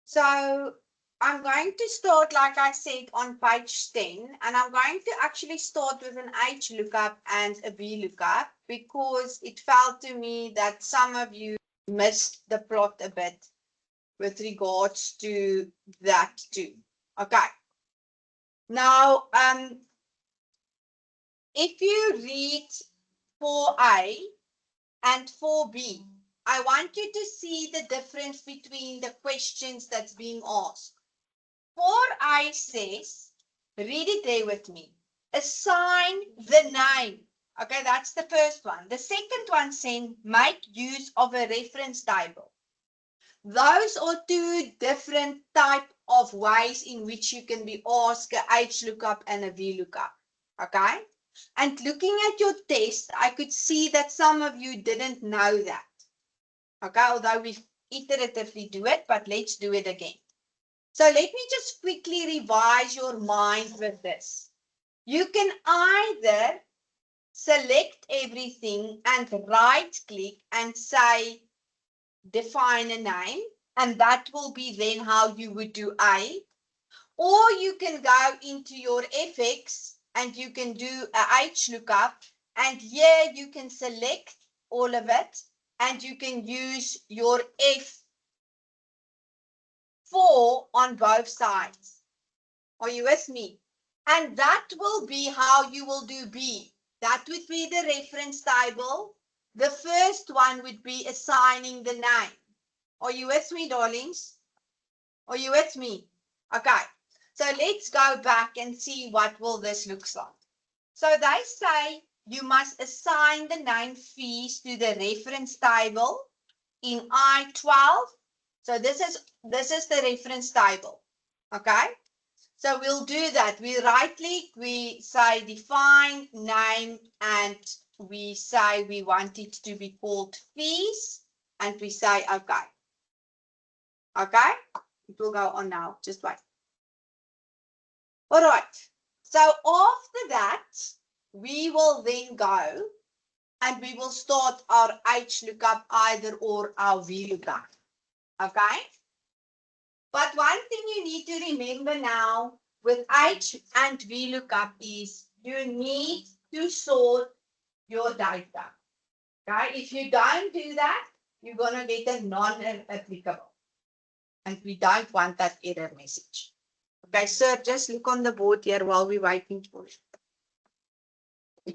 So I'm going to start, like I said, on page 10, and I'm going to actually start with an H lookup and a V lookup because it felt to me that some of you missed the plot a bit with regards to that too. Okay. Now, if you read 4A and 4B, I want you to see the difference between the questions that's being asked. 4I says, read it there with me. Assign the name. Okay, that's the first one. The second one saying, make use of a reference table. Those are two different type of ways in which you can be asked a H lookup and a V lookup. Okay? And looking at your test, I could see that some of you didn't know that. Okay, although we iteratively do it, but let's do it again. So let me just quickly revise your mind with this. You can either select everything and right click and say define a name, and that will be then how you would do A. Or you can go into your FX and you can do a H lookup, and here you can select all of it and you can use your F4 on both sides. Are you with me? And that will be how you will do B. That would be the reference table. The first one would be assigning the name. Are you with me, darlings? Are you with me? Okay. So let's go back and see what will this looks like. So they say you must assign the name fees to the reference table in I-12. So this is the reference table. Okay. So we'll do that. We right click, we say define name, and we say we want it to be called fees, and we say okay. Okay, it will go on now. Just wait. All right. So after that, we will then go and we will start our H lookup either or our V lookup. Okay. But one thing you need to remember now with H and V lookup is you need to sort your data. Okay, if you don't do that, you're going to get a non-applicable. And we don't want that error message. Okay, sir, just look on the board here while we're waiting for it.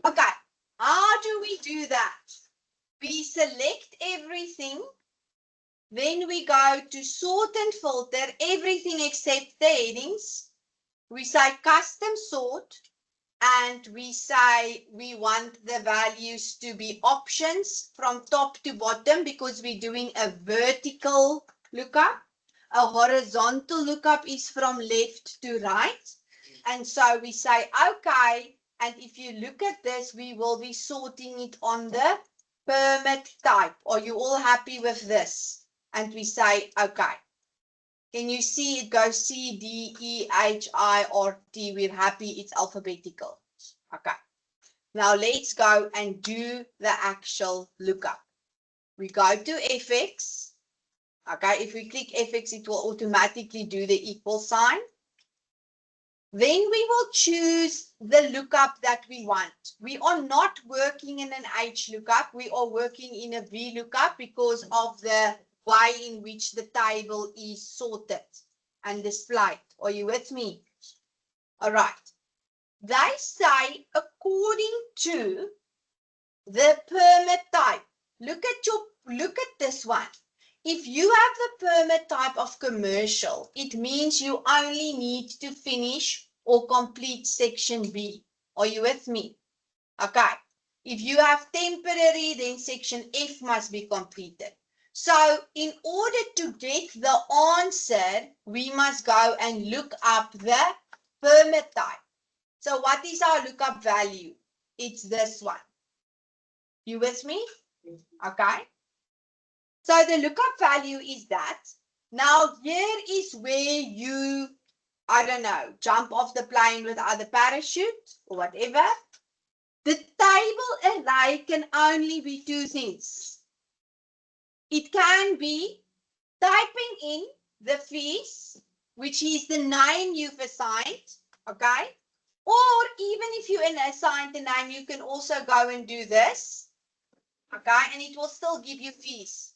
Okay, how do we do that? We select everything. Then we go to sort and filter everything except the headings. We say custom sort, and we say we want the values to be options from top to bottom because we're doing a vertical lookup. A horizontal lookup is from left to right. And so we say, okay, and if you look at this, we will be sorting it on the permit type. Are you all happy with this? And we say, okay. Can you see it goes C, D, E, H, I, or T? We're happy it's alphabetical. Okay. Now let's go and do the actual lookup. We go to FX. Okay. If we click FX, it will automatically do the equal sign. Then we will choose the lookup that we want. We are not working in an H lookup. We are working in a V lookup because of the way in which the table is sorted and displayed. Are you with me? All right. They say according to the permit type. Look at this one. If you have the permit type of commercial, it means you only need to finish or complete section B. Are you with me? Okay. If you have temporary, then section F must be completed. So in order to get the answer, we must go and look up the permit type. So what is our lookup value? It's this one. You with me? Okay. So the lookup value is that. Now here is where you, I don't know, jump off the plane without a parachute or whatever. The table array can only be two things. It can be typing in the fees, which is the name you've assigned, okay? Or even if you assigned the name, you can also go and do this, okay? And it will still give you fees.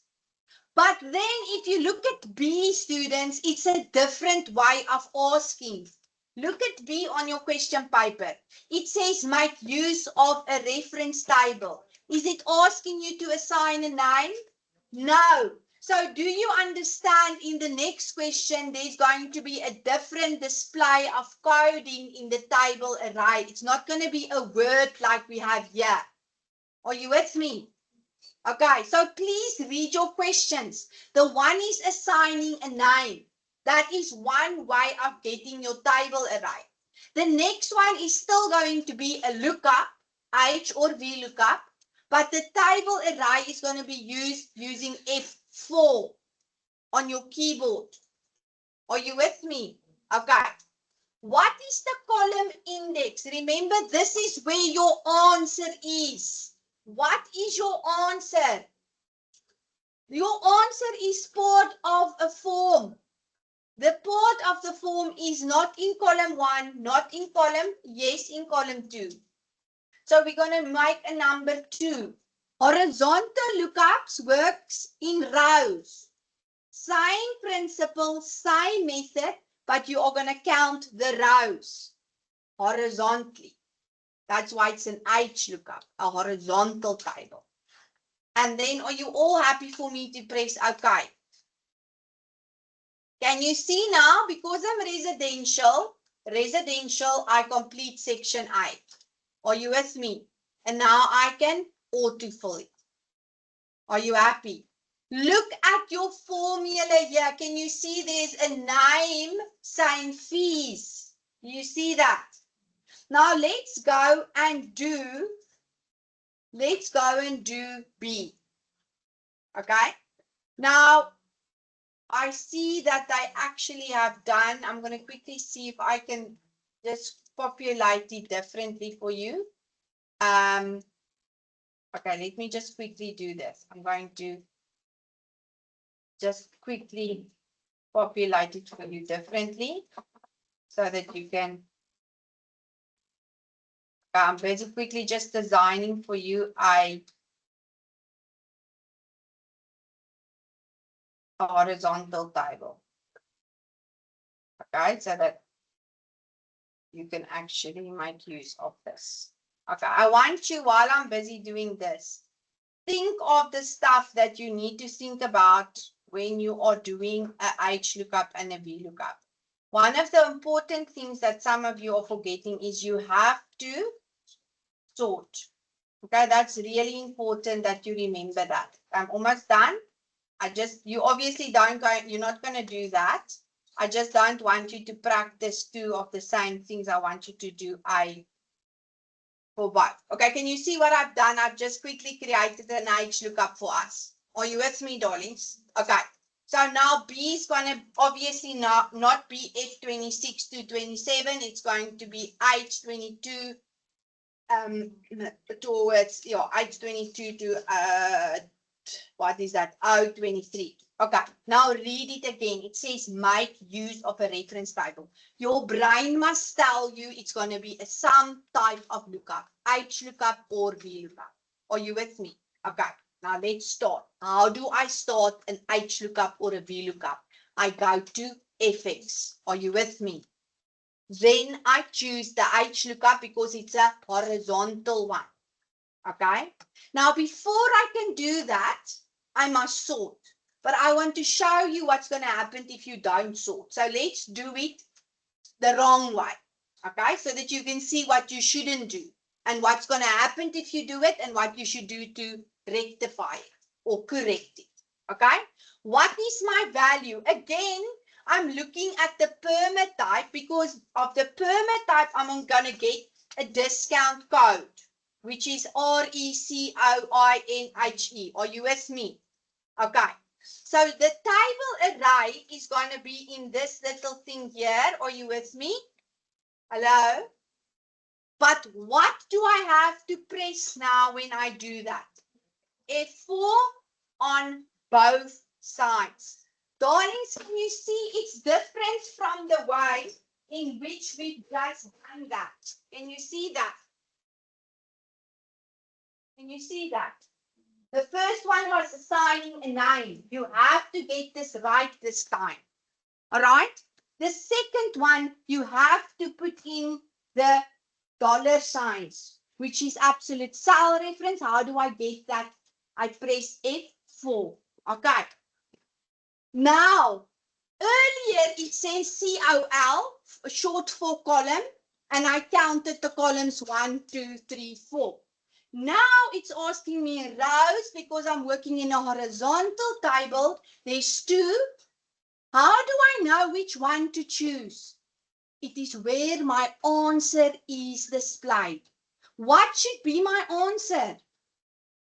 But then if you look at B, students, it's a different way of asking. Look at B on your question paper. It says make use of a reference table. Is it asking you to assign a name? No. So do you understand in the next question there's going to be a different display of coding in the table array. It's not going to be a word like we have here. Are you with me? Okay, so please read your questions. The one is assigning a name. That is one way of getting your table array. The next one is still going to be a lookup, H or VLOOKUP, but the table array is going to be used using F4 on your keyboard. Are you with me? Okay. What is the column index? Remember, this is where your answer is. What is your answer? Your answer is part of a form. The part of the form is not in column 1, not in column, yes, in column 2. So we're going to make a number 2. Horizontal lookups works in rows. Same principle, same method, but you are going to count the rows horizontally. That's why it's an H lookup, a horizontal table. And then are you all happy for me to press OK? Can you see now, because I'm residential, I complete section 8. Are you with me? And now I can autofill it. Are you happy? Look at your formula here. Can you see there's a name saying fees? You see that? Now let's go and do B. Okay? Now, I see that I actually have done. I'm going to quickly see if I can just populate it differently for you. Okay, let me just quickly do this. I'm going to just quickly populate it for you differently so that you can. I'm very quickly just designing for you a horizontal table. Okay, so that you can actually make use of this. Okay, I want you, while I'm busy doing this, think of the stuff that you need to think about when you are doing a H lookup and a V lookup. One of the important things that some of you are forgetting is you have to sort. Okay, that's really important that you remember that. I'm almost done. You obviously you're not going to do that. I just don't want you to practice 2 of the same things. I want you to do for both. Okay, can you see what I've done? I've just quickly created an H lookup for us. Are you with me, darlings? Okay, so now B is going to obviously not be F26 to 27. It's going to be H22 towards H22 to what is that? O23. Okay, now read it again. It says make use of a reference table. Your brain must tell you it's going to be some type of lookup, H lookup or V lookup. Are you with me? Okay, now let's start. How do I start an H lookup or a V lookup? I go to FX. Are you with me? Then I choose the H lookup because it's a horizontal one. Okay, now before I can do that, I must sort. But I want to show you what's going to happen if you don't sort. So let's do it the wrong way. Okay, so that you can see what you shouldn't do and what's going to happen if you do it and what you should do to rectify it or correct it. Okay, what is my value? Again, I'm looking at the permit type because of the permit type, I'm going to get a discount code, which is RECOINHE. Are you with me? Okay. So the table array is going to be in this little thing here. Are you with me? Hello? But what do I have to press now when I do that? F4 on both sides. Darlings, can you see it's different from the way in which we've just done that? Can you see that? Can you see that? The first one was assigning a name. You have to get this right this time. All right? The second one, you have to put in the dollar signs, which is absolute cell reference. How do I get that? I press F4. Okay. Now, earlier it says COL, short for column, and I counted the columns 1, 2, 3, 4. Now it's asking me rows because I'm working in a horizontal table. There's 2. How do I know which one to choose? It is where my answer is displayed. What should be my answer?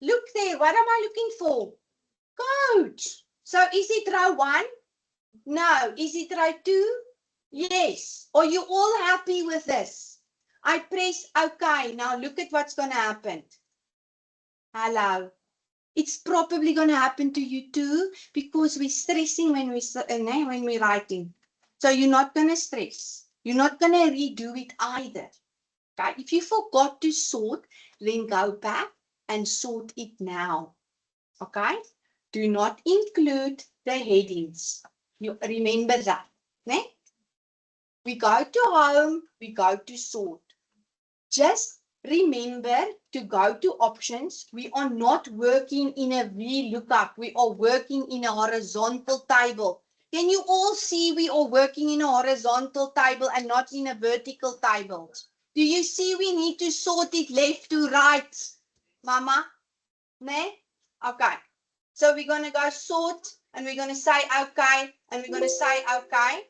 Look there. What am I looking for? Code. So is it row 1? No. Is it row 2? Yes. Are you all happy with this? I press OK. Now look at what's going to happen. Hello. It's probably going to happen to you too because we're stressing when we're writing. So you're not going to stress. You're not going to redo it either. Okay? If you forgot to sort, then go back and sort it now. Okay? Do not include the headings. You remember that. Ne? We go to home, we go to sort. Just remember to go to options. We are not working in a VLOOKUP. We are working in a horizontal table. Can you all see we are working in a horizontal table and not in a vertical table? Do you see we need to sort it left to right, Mama? Ne? Okay. So we're going to go sort and we're going to say okay and we're going to say okay.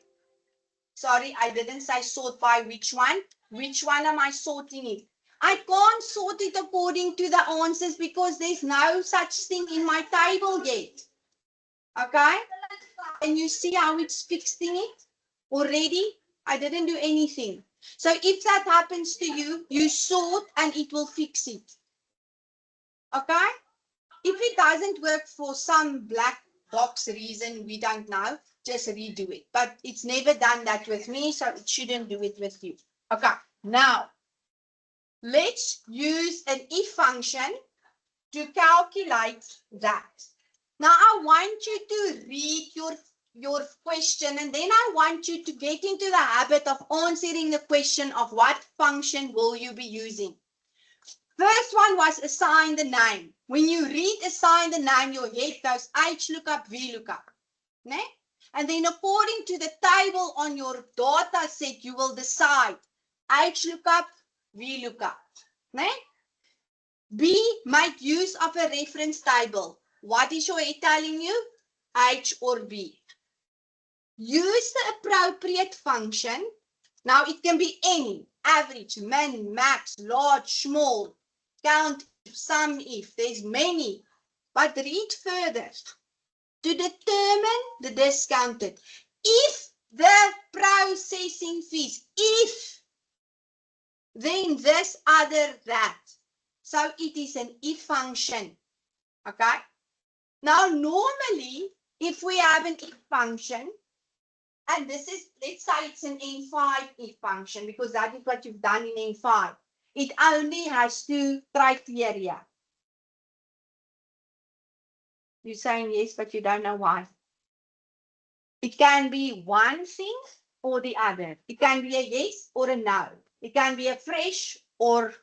Sorry, I didn't say sort by which one. Which one am I sorting it? I can't sort it according to the answers because there's no such thing in my table yet. Okay? And you see how it's fixing it already? I didn't do anything. So if that happens to you, you sort and it will fix it. Okay? If it doesn't work for some black box reason, we don't know, just redo it. But it's never done that with me, so it shouldn't do it with you. Okay, now let's use an if function to calculate that. Now I want you to read your question and then I want you to get into the habit of answering the question of what function will you be using. First one was assign the name. When you read assign the name, your head goes HLOOKUP, VLOOKUP. Ne? And then according to the table on your data set, you will decide HLOOKUP, VLOOKUP. Ne? B, make use of a reference table. What is your head telling you? H or B. Use the appropriate function. Now it can be any, average, min, max, large, small, count, sum if, there's many. But read further. To determine the discounted. If the processing fees, if, then this, other, that. So it is an if function. Okay? Now normally, if we have an if function, and this is, let's say it's an N5 if function, because that is what you've done in N5. It only has 2 criteria. You're saying yes, but you don't know why. It can be one thing or the other. It can be a yes or a no. It can be a fresh or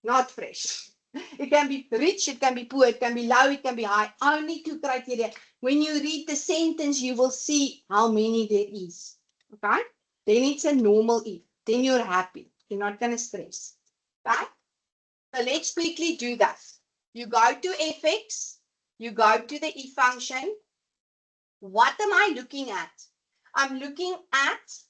not fresh. It can be rich, it can be poor, it can be low, it can be high. Only 2 criteria. When you read the sentence, you will see how many there is. Okay? Then it's a normal if. Then you're happy. You're not going to stress. Okay? So let's quickly do that. You go to fx. You go to the if function. What am I looking at? I'm looking at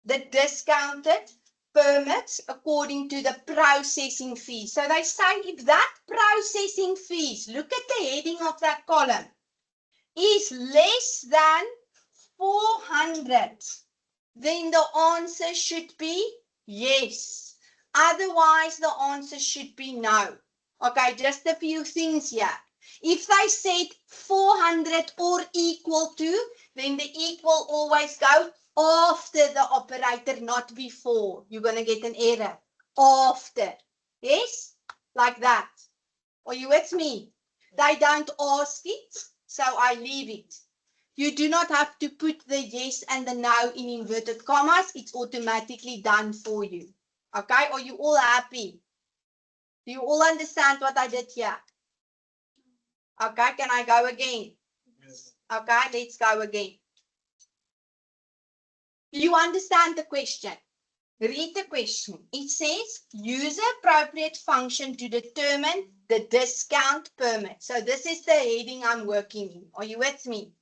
the discounted permits according to the processing fees. So they say if that processing fees, look at the heading of that column, is less than 400, then the answer should be yes. Otherwise, the answer should be no. Okay, just a few things here. If they said 400 or equal to, then the equal always go after the operator, not before. You're going to get an error. After. Yes? Like that. Are you with me? They don't ask it, so I leave it. You do not have to put the yes and the no in inverted commas. It's automatically done for you. Okay? Are you all happy? Do you all understand what I did here? Okay, can I go again? Yes. Okay, let's go again. Do you understand the question? Read the question. It says, use the appropriate function to determine the discount permit. So this is the heading I'm working in. Are you with me?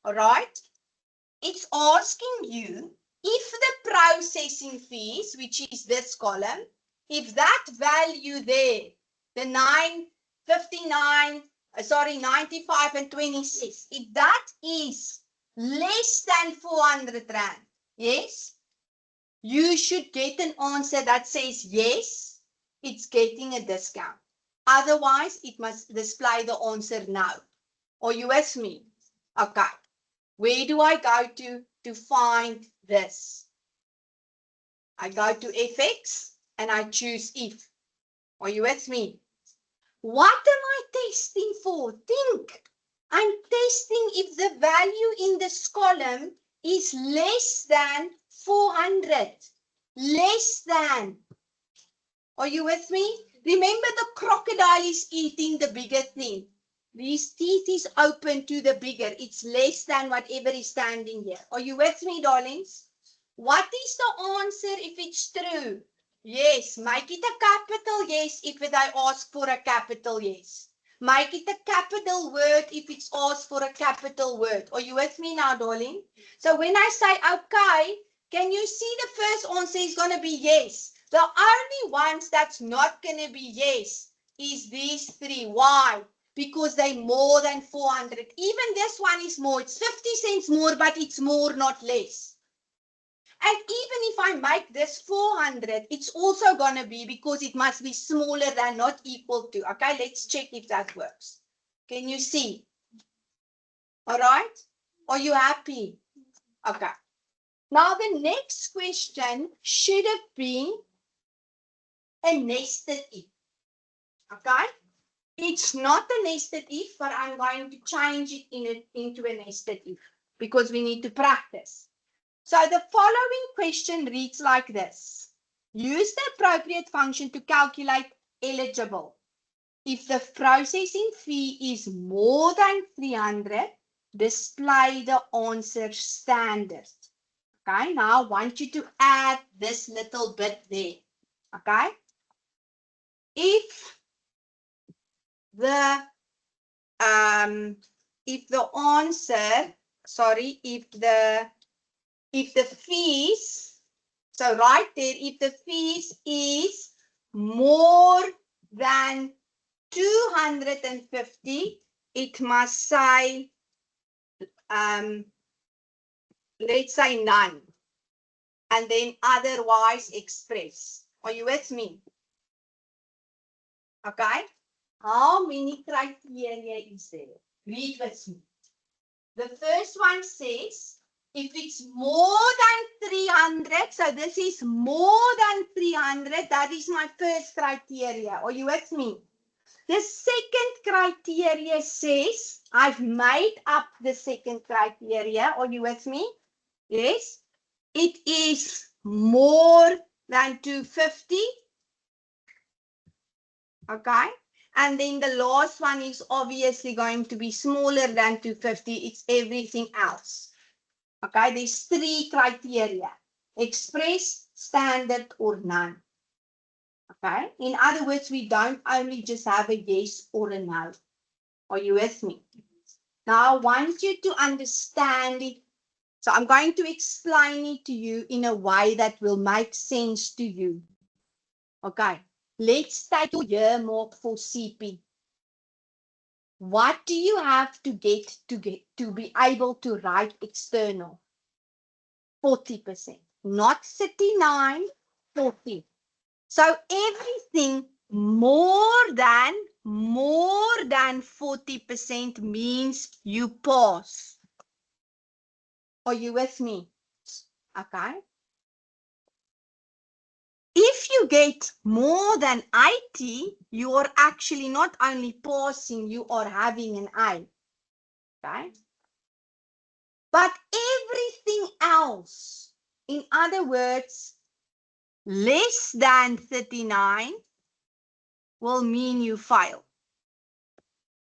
All right. It's asking you if the processing fees, which is this column, if that value there, the 95 and 26, if that is less than 400 Rand, yes, you should get an answer that says yes, it's getting a discount. Otherwise, it must display the answer no. Are you with me? Okay. Where do I go to find this? I go to FX and I choose if. Are you with me? What am I testing for? Think. I'm testing if the value in this column is less than 400. Less than. Are you with me? Remember, the crocodile is eating the bigger thing. These teeth is open to the bigger. It's less than whatever is standing here. Are you with me, darlings? What is the answer if it's true? Yes. Make it a capital yes if they ask for a capital yes. Make it a capital word if it's asked for a capital word. Are you with me now, darling? So when I say okay, can you see the first answer is going to be yes? The only ones that's not going to be yes is these three. Why? Because they're more than 400. Even this one is more. It's 50 cents more, but it's more, not less. And even if I make this 400, it's also going to be because it must be smaller than, not equal to. Okay, let's check if that works. Can you see? All right. Are you happy? Okay. Now the next question should have been a nested if. Okay. It's not a nested if, but I'm going to change it into a nested if because we need to practice. So the following question reads like this. Use the appropriate function to calculate eligible. If the processing fee is more than 300, display the answer standard. Okay, now I want you to add this little bit there. Okay. If the answer, sorry, if the fees, so right there, if the fees is more than 250, it must say, let's say none, and then otherwise express. Are you with me? Okay. How many criteria is there? Read with me. The first one says, if it's more than 300, so this is more than 300, that is my first criteria. Are you with me? The second criteria says, I've made up the second criteria. Are you with me? Yes. It is more than 250. Okay. And then the last one is obviously going to be smaller than 250. It's everything else. Okay, there's three criteria. Express, standard, or none. Okay, in other words, we don't only just have a yes or a no. Are you with me? Now, I want you to understand it. So I'm going to explain it to you in a way that will make sense to you. Okay, let's take your year mark for CP. What do you have to get to be able to write external? 40%, not 39, 40. So everything more than more than 40% means you pause. Are you with me? Okay. If you get more than 80, you are actually not only pausing, you are having an A. Okay. But everything else, in other words, less than 39 will mean you fail.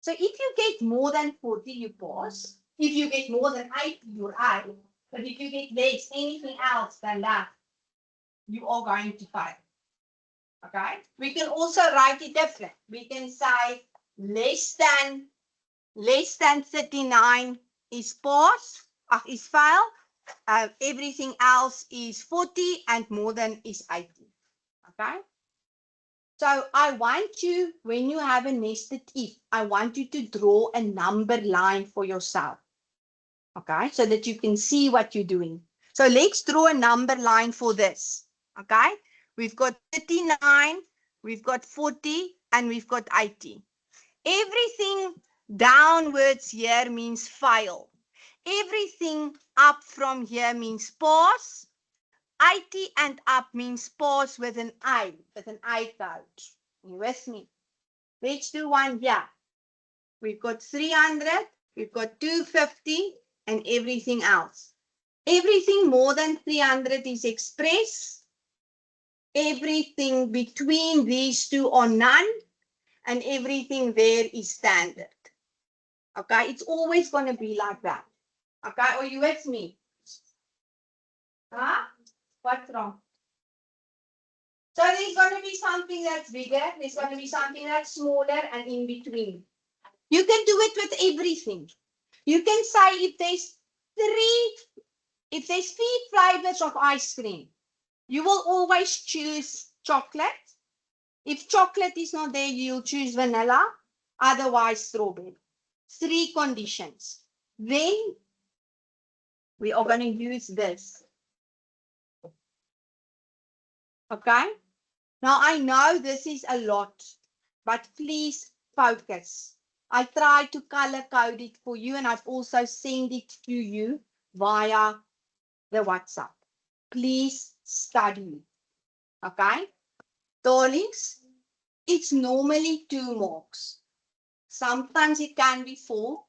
So if you get more than 40, you pass. If you get more than 80, you're out. But if you get less, anything else than that, you are going to fail. Okay? We can also write it different. We can say less than 39 is pass, is fail. Everything else is 40 and more than is 80. Okay? So I want you, when you have a nested if, I want you to draw a number line for yourself. Okay, so that you can see what you're doing. So let's draw a number line for this. Okay, we've got 39, we've got 40, and we've got 80. Everything downwards here means fail. Everything up from here means pause. 80 and up means pause with an I code. You with me? Let's do one here. We've got 300, we've got 250, and everything else. Everything more than 300 is express. Everything between these two are none, and everything there is standard. Okay, it's always going to be like that. Okay, are you with me? Huh? What's wrong? So there's going to be something that's bigger, there's going to be something that's smaller, and in between. You can do it with everything. You can say if there's three flavors of ice cream, you will always choose chocolate. If chocolate is not there, you'll choose vanilla, otherwise strawberry. 3 conditions. Then we are going to use this. Okay? Now I know this is a lot, but please focus. I try to color code it for you, and I've also sent it to you via the WhatsApp. Please study. Okay? Darlings, it's normally 2 marks. Sometimes it can be 4.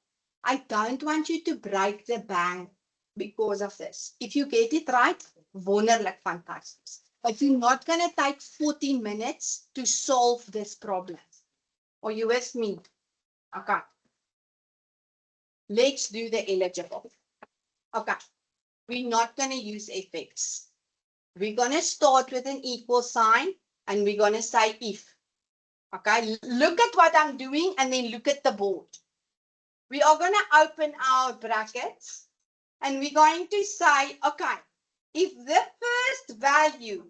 I don't want you to break the bank because of this. If you get it right, wonderlik, fantastic. But you're not going to take 40 minutes to solve this problem. Are you with me? Okay. Let's do the eligible. Okay. We're not going to use fx. We're going to start with an equal sign, and we're going to say if. Okay, look at what I'm doing and then look at the board. We are going to open our brackets and we're going to say, okay, if the first value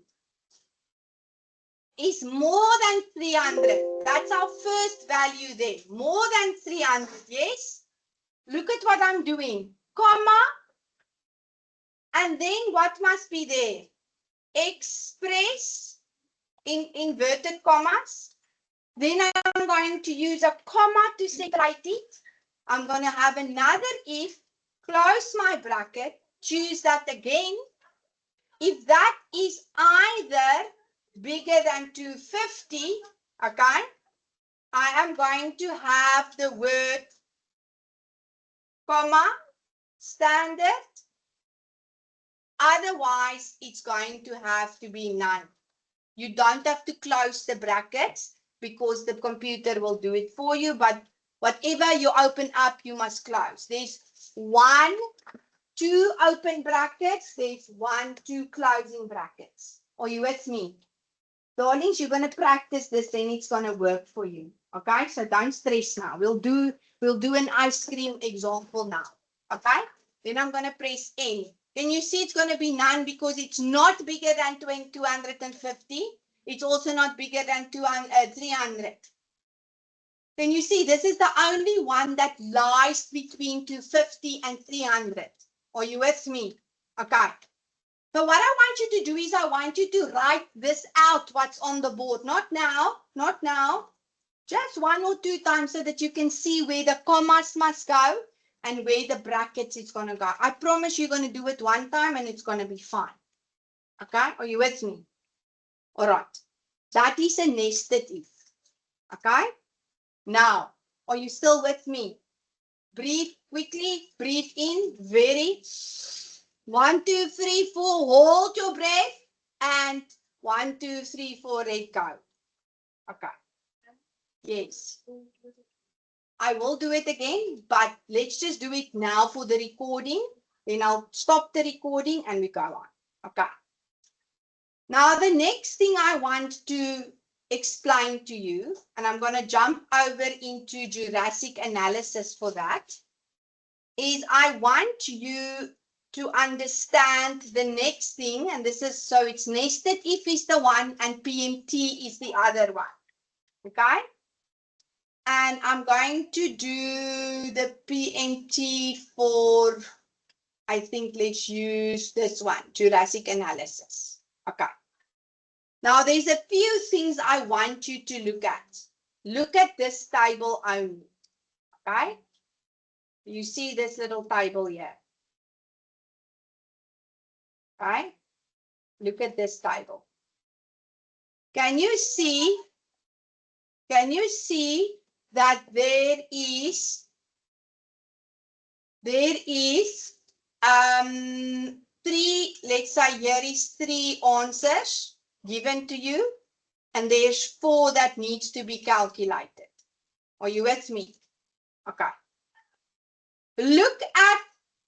is more than 300, that's our first value there, more than 300, yes? Look at what I'm doing, comma, and then what must be there? Express in inverted commas. Then I'm going to use a comma to separate it. I'm going to have another if, close my bracket, choose that again. If that is either bigger than 250, okay, I am going to have the word comma, standard. Otherwise, it's going to have to be none. You don't have to close the brackets, because the computer will do it for you, but whatever you open up, you must close. There's 1, 2 open brackets, there's 1, 2 closing brackets. Are you with me? Darlings, you're going to practice this, then it's going to work for you. Okay, so don't stress now. We'll do an ice cream example now. Okay, then I'm going to press N. Can you see it's going to be none because it's not bigger than 250? It's also not bigger than 300. Can you see this is the only one that lies between 250 and 300? Are you with me? Okay. So what I want you to do is I want you to write this out, what's on the board. Not now, not now. Just 1 or 2 times so that you can see where the commas must go and where the brackets is going to go. I promise you're going to do it 1 time and it's going to be fine. Okay? Are you with me? All right. That is a nested if. Okay? Now, are you still with me? Breathe quickly. Breathe in. Very. 1, 2, 3, 4. Hold your breath. And 1, 2, 3, 4. Let go. Okay. Yes. I will do it again, but let's just do it now for the recording. Then I'll stop the recording and we go on. Okay. Now, the next thing I want to explain to you, and I'm going to jump over into Jurassic analysis for that, is I want you to understand the next thing, and this is, so it's nested if is the one and PMT is the other one. Okay? And I'm going to do the PMT for, I think let's use this one, Jurassic analysis. Okay. Now there's a few things I want you to look at. Look at this table only. Okay. You see this little table here. Okay. Look at this table. Can you see that there is 3, let's say here is 3 answers given to you, and there's 4 that needs to be calculated. Are you with me? Okay. Look at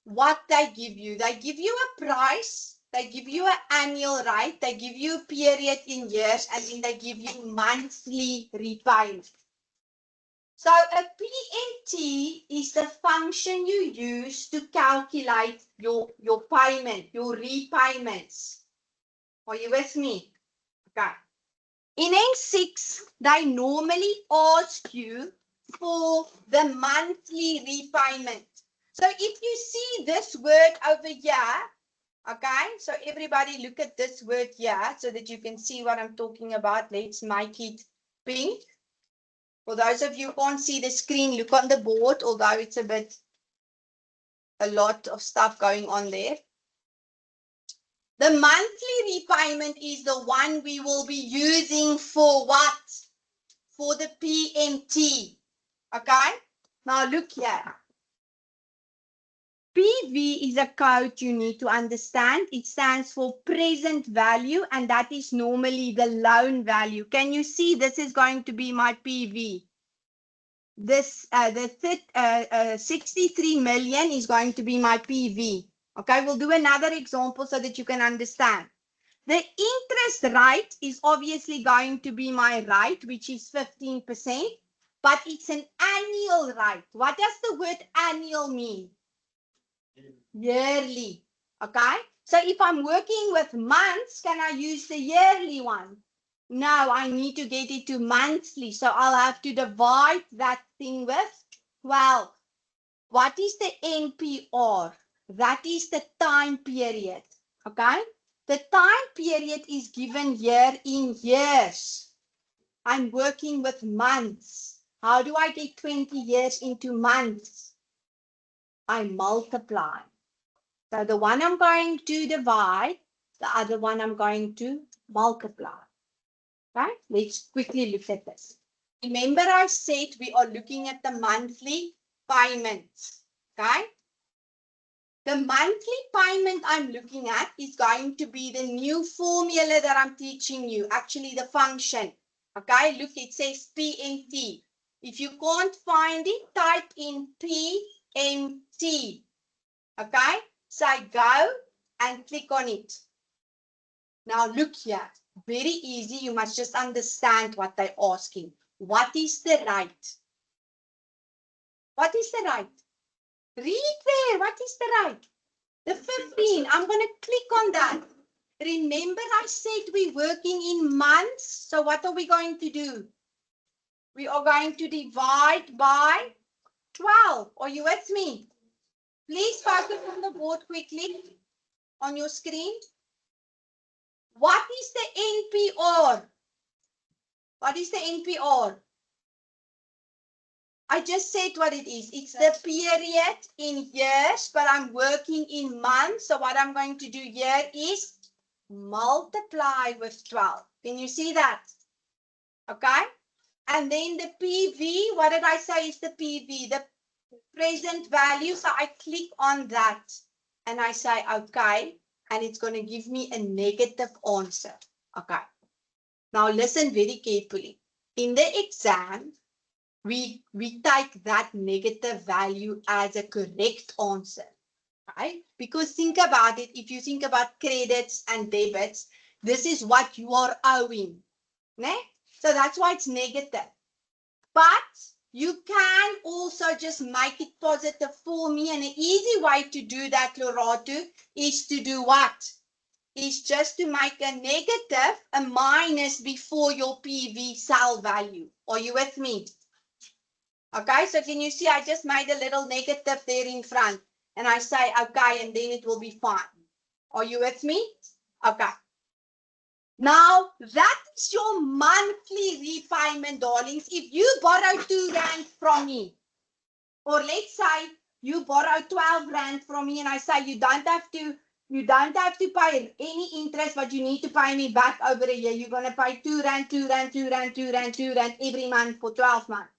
what they give you. They give you a price, they give you an annual rate, they give you a period in years, and then they give you monthly repayment. So a PMT is the function you use to calculate your payment, your repayments. Are you with me? Okay. In N6, they normally ask you for the monthly repayment. So if you see this word over here, okay, so everybody look at this word here so that you can see what I'm talking about. Let's make it pink. For those of you who can't see the screen, look on the board, although it's a lot of stuff going on there. The monthly repayment is the one we will be using for what? For the PMT. Okay? Now look here. PV is a code you need to understand. It stands for present value, and that is normally the loan value. Can you see this is going to be my PV? This, 63 million is going to be my PV. Okay, we'll do another example so that you can understand. The interest rate is obviously going to be my rate, which is 15%, but it's an annual rate. What does the word annual mean? Yearly. Okay, so if I'm working with months, can I use the yearly one? No, I need to get it to monthly. So I'll have to divide that thing with 12. What is the NPR? That is the time period. Okay, the time period is given here in years. I'm working with months. How do I get 20 years into months? I multiply. So the one I'm going to divide, the other one I'm going to multiply. Okay, let's quickly look at this. Remember I said we are looking at the monthly payments. Okay, the monthly payment I'm looking at is going to be the new formula that I'm teaching you, actually the function. Okay, look, it says PMT. If you can't find it, type in PMT. Okay, so go and click on it. Now look here, very easy. You must just understand what they're asking. What is the rate? What is the rate? Read there, what is the rate? The 15, I'm going to click on that. Remember I said we're working in months. So what are we going to do? We are going to divide by 12. Are you with me? Please focus on the board quickly on your screen. What is the NPR? What is the NPR? I just said what it is. It's the period in years, but I'm working in months. So what I'm going to do here is multiply with 12. Can you see that? Okay. And then the PV, what did I say is the PV? The present value. So I click on that and I say, okay. And it's going to give me a negative answer. Okay. Now listen very carefully. In the exam, we take that negative value as a correct answer, right? Because think about it, if you think about credits and debits, this is what you are owing, né? So that's why it's negative. But you can also just make it positive for me, and an easy way to do that, Loratu, is to do what? Is just to make a negative, a minus before your PV cell value. Are you with me? Okay, so can you see I just made a little negative there in front and I say, okay, and then it will be fine. Are you with me? Okay. Now, that is your monthly repayment, darlings. If you borrow 2 rand from me, or let's say you borrow 12 rand from me and I say you don't have to pay any interest, but you need to pay me back over a year. You're going to pay 2 rand, 2 rand, 2 rand, 2 rand, 2 rand every month for 12 months.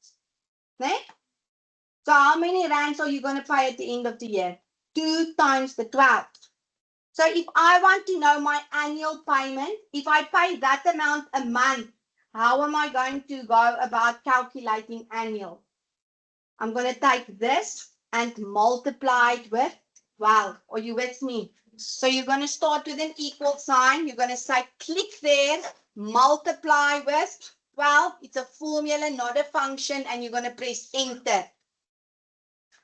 Ne? So how many rands are you going to pay at the end of the year? 2 times the 12. So if I want to know my annual payment, if I pay that amount a month, how am I going to go about calculating annual? I'm going to take this and multiply it with 12. Are you with me? So you're going to start with an equal sign. You're going to say click there, multiply with 12. It's a formula, not a function, and you're going to press enter.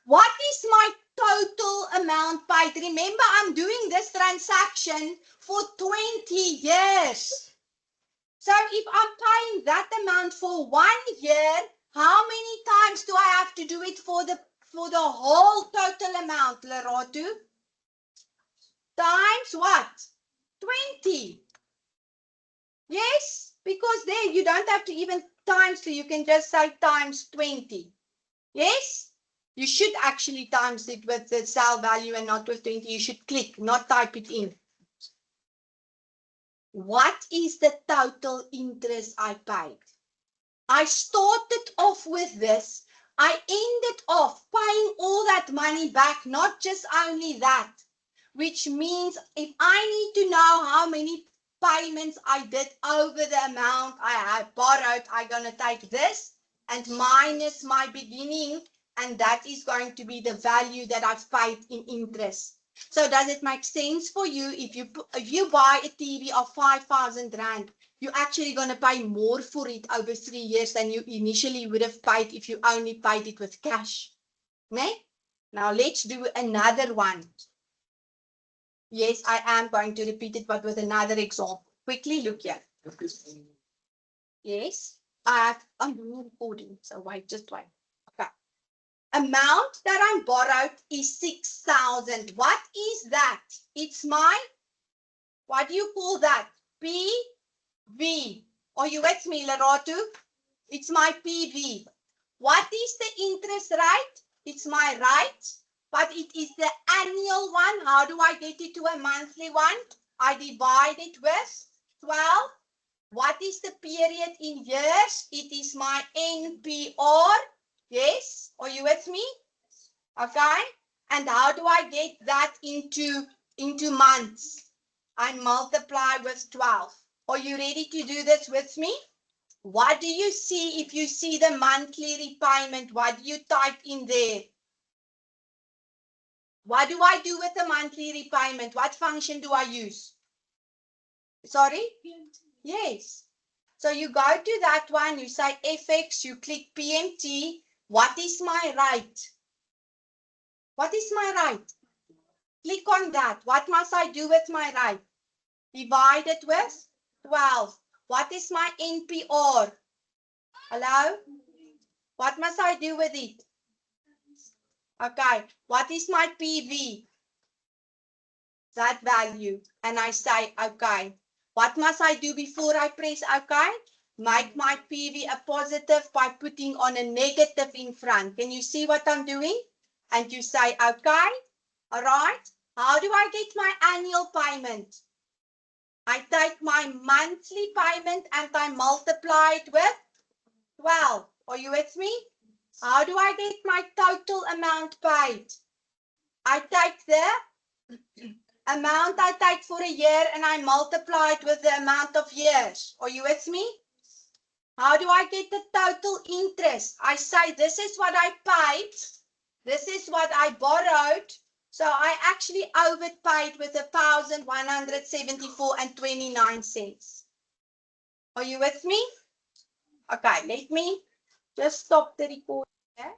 What is my total amount paid? Remember, I'm doing this transaction for 20 years. So if I'm paying that amount for 1 year, how many times do I have to do it for the whole total amount, Loratu? Times what? 20. Yes, because there you don't have to even times 2. You can just say times 20. Yes? You should actually times it with the cell value and not with 20. You should click, not type it in. What is the total interest I paid? I started off with this. I ended off paying all that money back, not just only that, which means if I need to know how many payments I did over the amount I had borrowed, I'm going to take this and minus my beginning, and that is going to be the value that I've paid in interest. So does it make sense for you if you buy a TV of 5,000 rand, you're actually going to pay more for it over 3 years than you initially would have paid if you only paid it with cash. Okay? Now let's do another one. Yes, I am going to repeat it, but with another example. Quickly look here. Yes, I'm doing recording, so just wait. Okay. Amount that I'm borrowed is 6,000. What is that? It's my, what do you call that? PV. Are you with me, Loratu? It's my PV. What is the interest rate? It's my rate, but it is the annual one. How do I get it to a monthly one? I divide it with 12. What is the period in years? It is my NPR. Yes, are you with me? Okay. And how do I get that into months? I multiply with 12. Are you ready to do this with me? What do you see if you see the monthly repayment? What do you type in there? What do I do with the monthly repayment? What function do I use? Sorry? Yes. So you go to that one, you say FX, you click PMT. What is my rate? What is my rate? Click on that. What must I do with my rate? Divide it with 12. What is my NPR? Hello? What must I do with it? Okay. What is my PV? That value. And I say, okay. What must I do before I press okay? make my PV a positive by putting on a negative in front. Can you see what I'm doing? And you say, okay, all right. How do I get my annual payment? I take my monthly payment and I multiply it with 12. Are you with me? How do I get my total amount paid? I take the amount I take for a year and I multiply it with the amount of years. Are you with me? How do I get the total interest? I say this is what I paid. This is what I borrowed. So I actually overpaid with 1,174 and 29 cents. Are you with me? Okay, let me just stop the recording there.